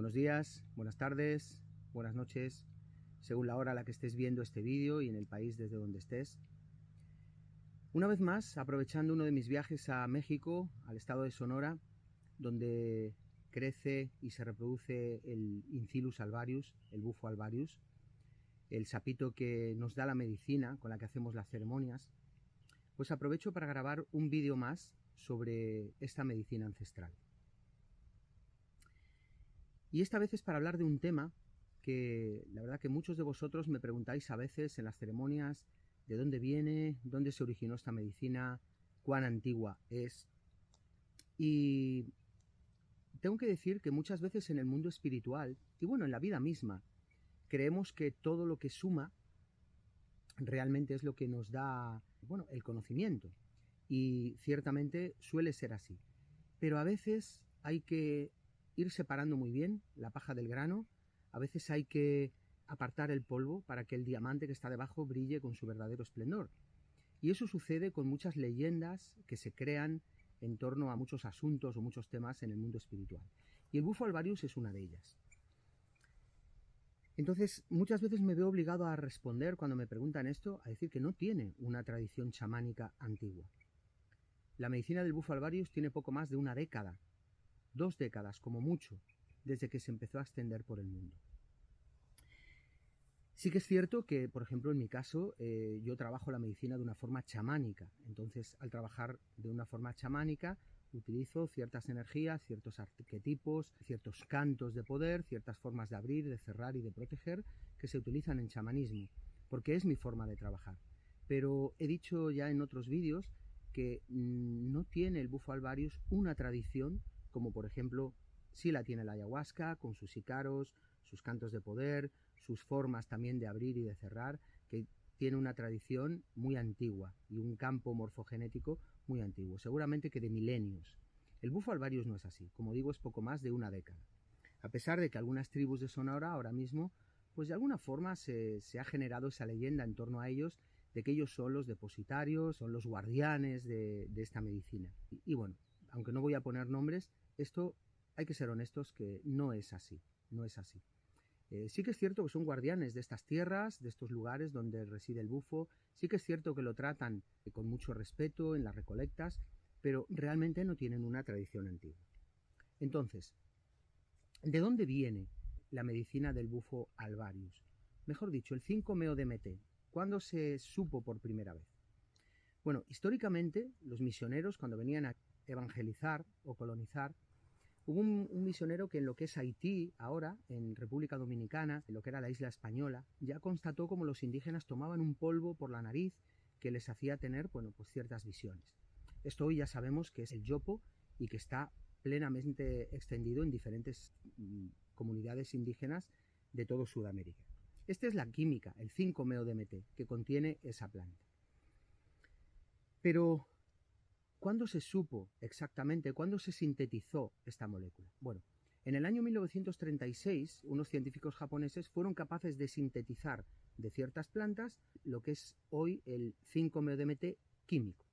Buenos días, buenas tardes, buenas noches, según la hora a la que estés viendo este vídeo y en el país desde donde estés. Una vez más, aprovechando uno de mis viajes a México, al estado de Sonora, donde crece y se reproduce el Incilus alvarius, el bufo alvarius, el sapito que nos da la medicina con la que hacemos las ceremonias, pues aprovecho para grabar un vídeo más sobre esta medicina ancestral. Y esta vez es para hablar de un tema que la verdad que muchos de vosotros me preguntáis a veces en las ceremonias de dónde viene, dónde se originó esta medicina, cuán antigua es. Y tengo que decir que muchas veces en el mundo espiritual, y bueno, en la vida misma, creemos que todo lo que suma realmente es lo que nos da, bueno, el conocimiento. Y ciertamente suele ser así. Pero a veces hay que ir separando muy bien la paja del grano, a veces hay que apartar el polvo para que el diamante que está debajo brille con su verdadero esplendor. Y eso sucede con muchas leyendas que se crean en torno a muchos asuntos o muchos temas en el mundo espiritual. Y el bufo alvarius es una de ellas. Entonces, muchas veces me veo obligado a responder cuando me preguntan esto, a decir que no tiene una tradición chamánica antigua. La medicina del bufo alvarius tiene poco más de una década, 2 décadas como mucho, desde que se empezó a extender por el mundo. Sí que es cierto que, por ejemplo, en mi caso, yo trabajo la medicina de una forma chamánica. Entonces, al trabajar de una forma chamánica, utilizo ciertas energías, ciertos arquetipos, ciertos cantos de poder, ciertas formas de abrir, de cerrar y de proteger que se utilizan en chamanismo, porque es mi forma de trabajar. Pero he dicho ya en otros vídeos que no tiene el bufo alvarius una tradición, como por ejemplo sí la tiene la ayahuasca, con sus ícaros, sus cantos de poder, sus formas también de abrir y de cerrar, que tiene una tradición muy antigua y un campo morfogenético muy antiguo, seguramente que de milenios. El bufo alvarius no es así, como digo, es poco más de una década. A pesar de que algunas tribus de Sonora ahora mismo, pues de alguna forma se ha generado esa leyenda en torno a ellos, de que ellos son los depositarios, son los guardianes de esta medicina. Y bueno, aunque no voy a poner nombres, esto hay que ser honestos que no es así, no es así. Sí que es cierto que son guardianes de estas tierras, de estos lugares donde reside el bufo, sí que es cierto que lo tratan con mucho respeto en las recolectas, pero realmente no tienen una tradición antigua. Entonces, ¿de dónde viene la medicina del bufo alvarius? Mejor dicho, el 5-meo-DMT. ¿Cuándo se supo por primera vez? Bueno, históricamente los misioneros cuando venían a evangelizar o colonizar, hubo un misionero que en lo que es Haití, ahora, en República Dominicana, en lo que era la isla española, ya constató cómo los indígenas tomaban un polvo por la nariz que les hacía tener, bueno, pues ciertas visiones. Esto hoy ya sabemos que es el yopo y que está plenamente extendido en diferentes comunidades indígenas de todo Sudamérica. Esta es la química, el 5-meo-DMT, que contiene esa planta. Pero ¿cuándo se supo exactamente, cuándo se sintetizó esta molécula? Bueno, en el año 1936, unos científicos japoneses fueron capaces de sintetizar de ciertas plantas lo que es hoy el 5-meo-DMT químico.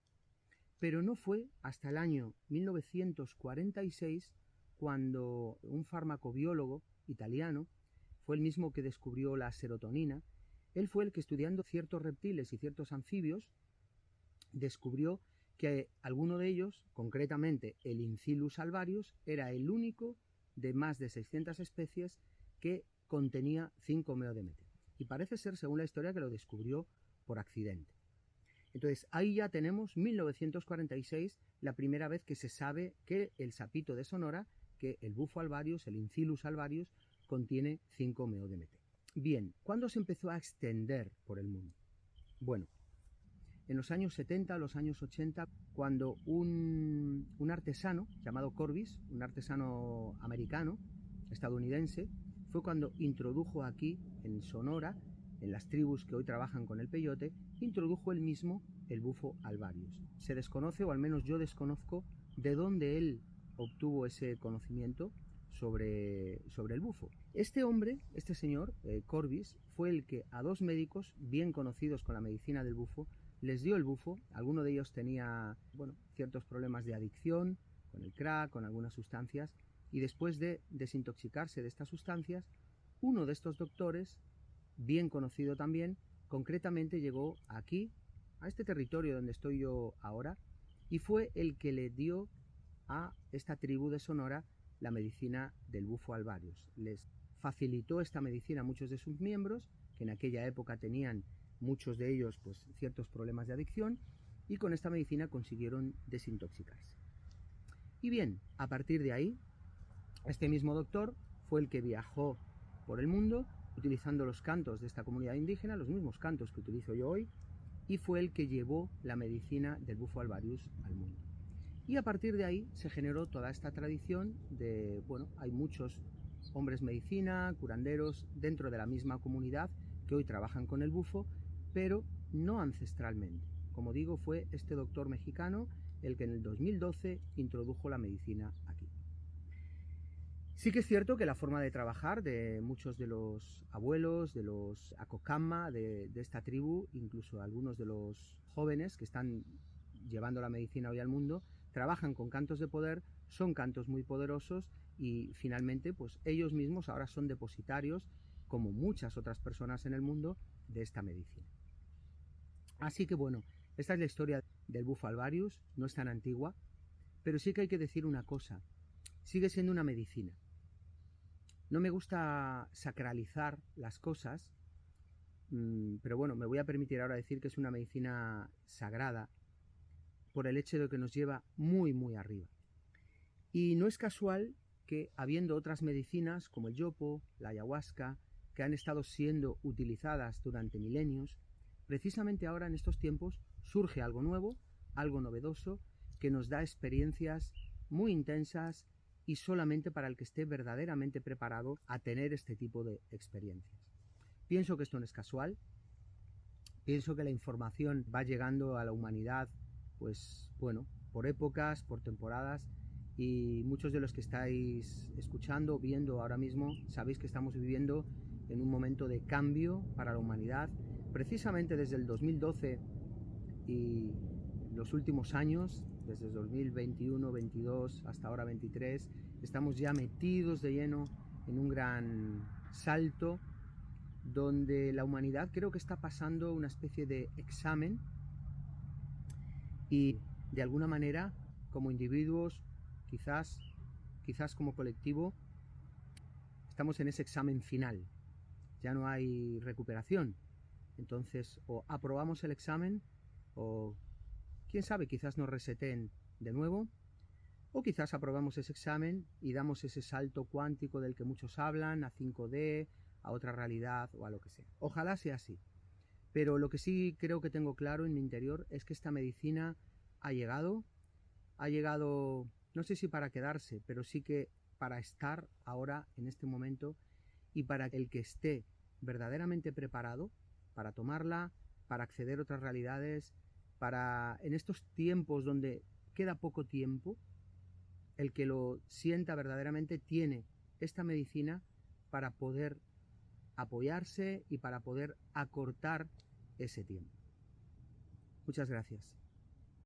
Pero no fue hasta el año 1946 cuando un farmacobiólogo italiano, fue el mismo que descubrió la serotonina, él fue el que, estudiando ciertos reptiles y ciertos anfibios, descubrió que alguno de ellos, concretamente el Incilus alvarius, era el único de más de 600 especies que contenía 5-meo-DMT. Y parece ser, según la historia, que lo descubrió por accidente. Entonces, ahí ya tenemos 1946, la primera vez que se sabe que el sapito de Sonora, que el bufo alvarius, el Incilus alvarius, contiene 5-meo-DMT. Bien, ¿cuándo se empezó a extender por el mundo? Bueno, en los años 70, los años 80, cuando un artesano llamado Corbis, un artesano americano, estadounidense, fue cuando introdujo aquí, en Sonora, en las tribus que hoy trabajan con el peyote, introdujo él mismo el bufo alvarius. Se desconoce, o al menos yo desconozco, de dónde él obtuvo ese conocimiento sobre el bufo. Este hombre, este señor, Corbis, fue el que a 2 médicos bien conocidos con la medicina del bufo les dio el bufo. Alguno de ellos tenía, bueno, ciertos problemas de adicción con el crack, con algunas sustancias, y después de desintoxicarse de estas sustancias, uno de estos doctores, bien conocido también, concretamente llegó aquí, a este territorio donde estoy yo ahora, y fue el que le dio a esta tribu de Sonora la medicina del bufo alvarius. Les facilitó esta medicina a muchos de sus miembros, que en aquella época tenían muchos de ellos pues ciertos problemas de adicción, y con esta medicina consiguieron desintoxicarse. Y bien, a partir de ahí, este mismo doctor fue el que viajó por el mundo utilizando los cantos de esta comunidad indígena, los mismos cantos que utilizo yo hoy, y fue el que llevó la medicina del bufo alvarius al mundo. Y a partir de ahí se generó toda esta tradición de, bueno, hay muchos hombres medicina, curanderos dentro de la misma comunidad que hoy trabajan con el bufo, pero no ancestralmente. Como digo, fue este doctor mexicano el que en el 2012 introdujo la medicina aquí. Sí que es cierto que la forma de trabajar de muchos de los abuelos, de los Acocama, de esta tribu, incluso algunos de los jóvenes que están llevando la medicina hoy al mundo, trabajan con cantos de poder, son cantos muy poderosos y finalmente pues ellos mismos ahora son depositarios, como muchas otras personas en el mundo, de esta medicina. Así que bueno, esta es la historia del bufo alvarius, no es tan antigua, pero sí que hay que decir una cosa, sigue siendo una medicina. No me gusta sacralizar las cosas, pero bueno, me voy a permitir ahora decir que es una medicina sagrada por el hecho de que nos lleva muy, muy arriba. Y no es casual que, habiendo otras medicinas como el yopo, la ayahuasca, que han estado siendo utilizadas durante milenios, precisamente ahora en estos tiempos surge algo nuevo, algo novedoso, que nos da experiencias muy intensas y solamente para el que esté verdaderamente preparado a tener este tipo de experiencias. Pienso que esto no es casual, pienso que la información va llegando a la humanidad, pues bueno, por épocas, por temporadas, y muchos de los que estáis escuchando, viendo ahora mismo, sabéis que estamos viviendo en un momento de cambio para la humanidad, precisamente desde el 2012 y los últimos años, desde el 2021, 22 hasta ahora 23, estamos ya metidos de lleno en un gran salto donde la humanidad creo que está pasando una especie de examen y de alguna manera como individuos, quizás como colectivo, estamos en ese examen final. Ya no hay recuperación. Entonces o aprobamos el examen o quién sabe, quizás nos reseten de nuevo, o quizás aprobamos ese examen y damos ese salto cuántico del que muchos hablan, a 5D, a otra realidad o a lo que sea. Ojalá sea así. Pero lo que sí creo que tengo claro en mi interior es que esta medicina ha llegado, no sé si para quedarse, pero sí que para estar ahora, en este momento, y para el que esté verdaderamente preparado para tomarla, para acceder a otras realidades, para en estos tiempos donde queda poco tiempo, el que lo sienta verdaderamente tiene esta medicina para poder apoyarse y para poder acortar ese tiempo. Muchas gracias.